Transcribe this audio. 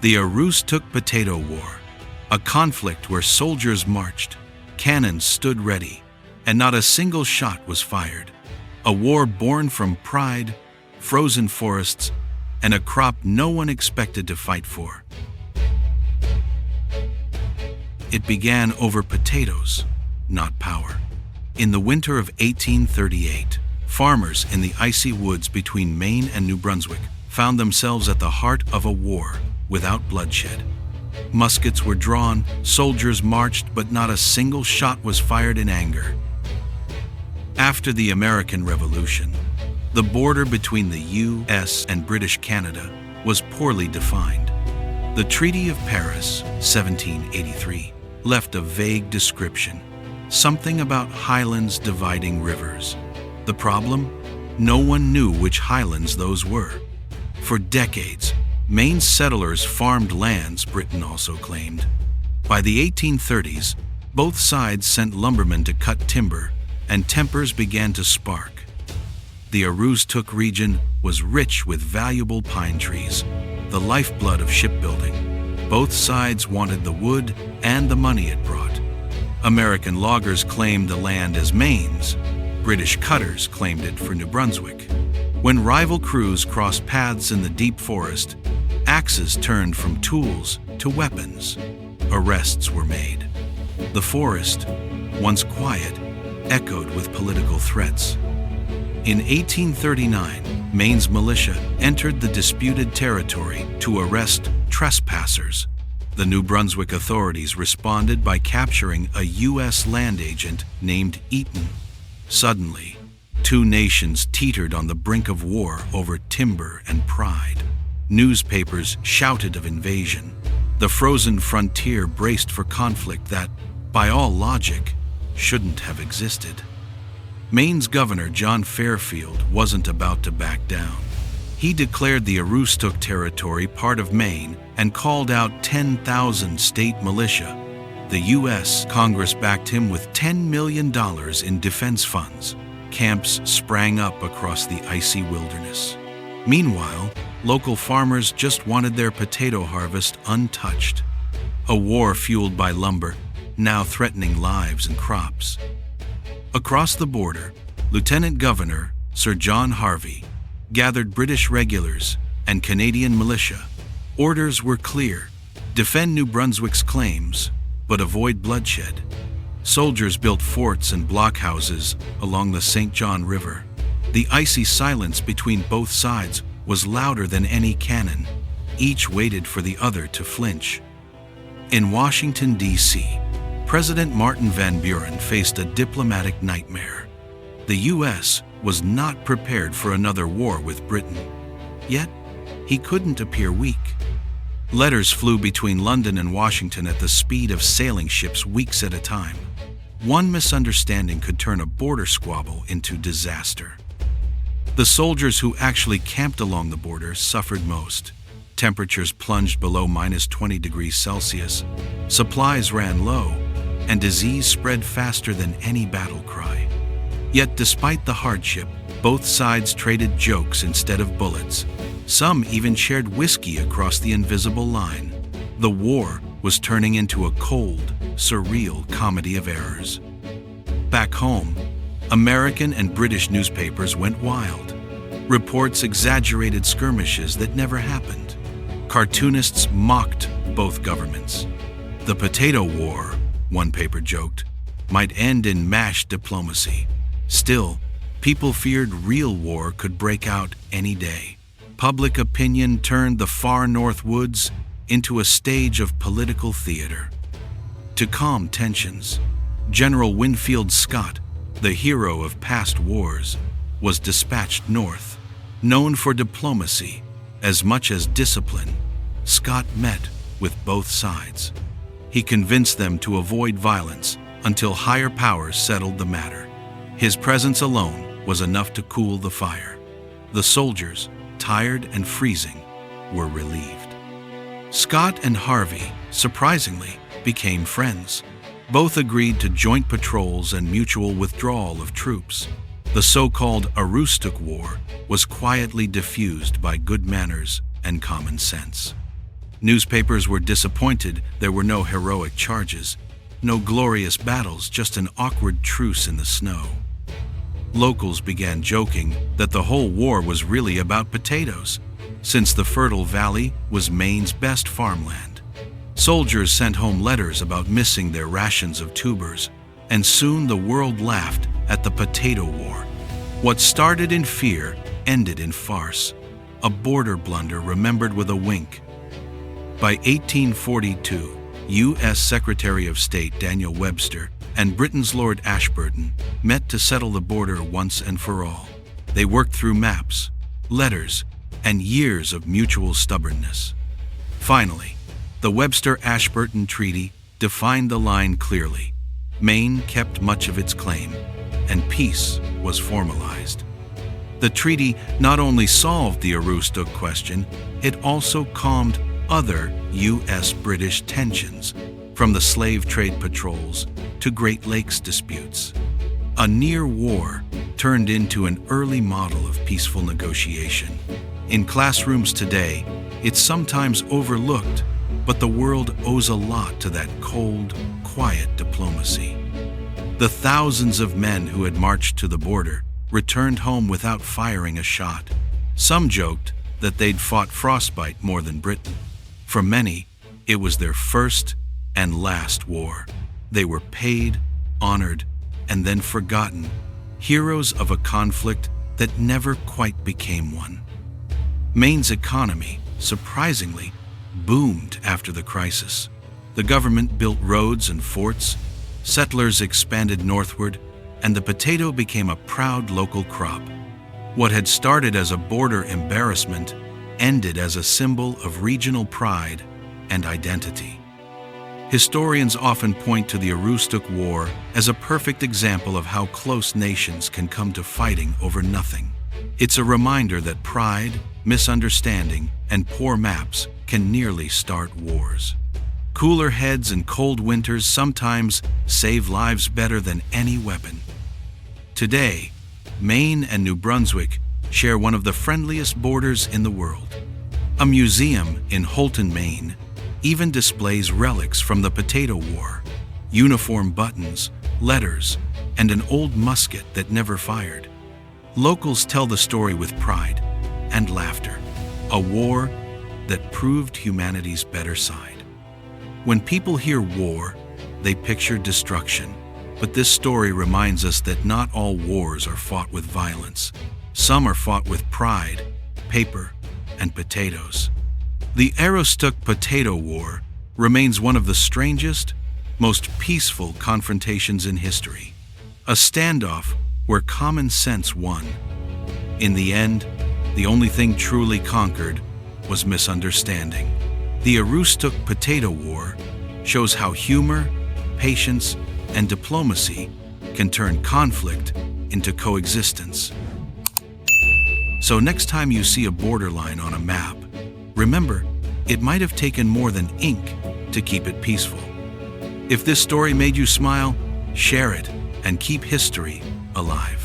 The Aroostook Potato War, a conflict where soldiers marched, cannons stood ready, and not a single shot was fired. A war born from pride, frozen forests, and a crop no one expected to fight for. It began over potatoes, not power. In the winter of 1838, farmers in the icy woods between Maine and New Brunswick found themselves at the heart of a war without bloodshed. Muskets were drawn, soldiers marched, but not a single shot was fired in anger. After the American Revolution, the border between the U.S. and British Canada was poorly defined. The Treaty of Paris, 1783, left a vague description, something about highlands dividing rivers. The problem? No one knew which highlands those were. For decades, Maine settlers farmed lands Britain also claimed. By the 1830s, both sides sent lumbermen to cut timber, and tempers began to spark. The Aroostook region was rich with valuable pine trees, the lifeblood of shipbuilding. Both sides wanted the wood and the money it brought. American loggers claimed the land as Maine's. British cutters claimed it for New Brunswick. When rival crews crossed paths in the deep forest, axes turned from tools to weapons. Arrests were made. The forest, once quiet, echoed with political threats. In 1839, Maine's militia entered the disputed territory to arrest trespassers. The New Brunswick authorities responded by capturing a U.S. land agent named Eaton. Suddenly, two nations teetered on the brink of war over timber and pride. Newspapers shouted of invasion. The frozen frontier braced for conflict that, by all logic, shouldn't have existed. Maine's governor, John Fairfield, wasn't about to back down. He declared the Aroostook territory part of Maine and called out 10,000 state militia. The U.S. Congress backed him with $10 million in defense funds. Camps sprang up across the icy wilderness. Meanwhile, local farmers just wanted their potato harvest untouched. A war fueled by lumber, now threatening lives and crops. Across the border, Lieutenant Governor Sir John Harvey gathered British regulars and Canadian militia. Orders were clear: defend New Brunswick's claims, but avoid bloodshed. Soldiers built forts and blockhouses along the St. John River. The icy silence between both sides was louder than any cannon. Each waited for the other to flinch. In Washington, D.C., President Martin Van Buren faced a diplomatic nightmare. The U.S. was not prepared for another war with Britain. Yet, he couldn't appear weak. Letters flew between London and Washington at the speed of sailing ships weeks at a time. One misunderstanding could turn a border squabble into disaster. The soldiers who actually camped along the border suffered most. Temperatures plunged below -20 degrees Celsius, supplies ran low, and disease spread faster than any battle cry. Yet despite the hardship, both sides traded jokes instead of bullets. Some even shared whiskey across the invisible line. The war was turning into a cold, surreal comedy of errors. Back home, American and British newspapers went wild. Reports exaggerated skirmishes that never happened. Cartoonists mocked both governments. The Potato War, one paper joked, might end in mashed diplomacy. Still, people feared real war could break out any day. Public opinion turned the far north woods into a stage of political theater. To calm tensions, General Winfield Scott, the hero of past wars, was dispatched north. Known for diplomacy as much as discipline, Scott met with both sides. He convinced them to avoid violence until higher powers settled the matter. His presence alone was enough to cool the fire. The soldiers, tired and freezing, were relieved. Scott and Harvey, surprisingly, became friends. Both agreed to joint patrols and mutual withdrawal of troops. The so-called Aroostook War was quietly diffused by good manners and common sense. Newspapers were disappointed there were no heroic charges, no glorious battles, just an awkward truce in the snow. Locals began joking that the whole war was really about potatoes, since the fertile valley was Maine's best farmland. Soldiers sent home letters about missing their rations of tubers, and soon the world laughed at the Potato War. What started in fear ended in farce, a border blunder remembered with a wink. By 1842, U.S. Secretary of State Daniel Webster and Britain's Lord Ashburton met to settle the border once and for all. They worked through maps, letters, and years of mutual stubbornness. Finally, the Webster-Ashburton Treaty defined the line clearly. Maine kept much of its claim, and peace was formalized. The treaty not only solved the Aroostook question, it also calmed other U.S.-British tensions, from the slave trade patrols to Great Lakes disputes. A near war turned into an early model of peaceful negotiation. In classrooms today, it's sometimes overlooked, but the world owes a lot to that cold, quiet diplomacy. The thousands of men who had marched to the border returned home without firing a shot. Some joked that they'd fought frostbite more than Britain. For many, it was their first and last war. They were paid, honored, and then forgotten, heroes of a conflict that never quite became one. Maine's economy, surprisingly, boomed after the crisis. The government built roads and forts, settlers expanded northward, and the potato became a proud local crop. What had started as a border embarrassment ended as a symbol of regional pride and identity. Historians often point to the Aroostook War as a perfect example of how close nations can come to fighting over nothing. It's a reminder that pride, misunderstanding, and poor maps can nearly start wars. Cooler heads and cold winters sometimes save lives better than any weapon. Today, Maine and New Brunswick share one of the friendliest borders in the world. A museum in Holton, Maine, even displays relics from the Potato War, uniform buttons, letters, and an old musket that never fired. Locals tell the story with pride and laughter, a war that proved humanity's better side. When people hear war, they picture destruction, but this story reminds us that not all wars are fought with violence. Some are fought with pride, paper, and potatoes. The Aroostook Potato War remains one of the strangest, most peaceful confrontations in history. A standoff where common sense won. In the end, the only thing truly conquered was misunderstanding. The Aroostook Potato War shows how humor, patience, and diplomacy can turn conflict into coexistence. So next time you see a borderline on a map, remember, it might have taken more than ink to keep it peaceful. If this story made you smile, share it and keep history alive.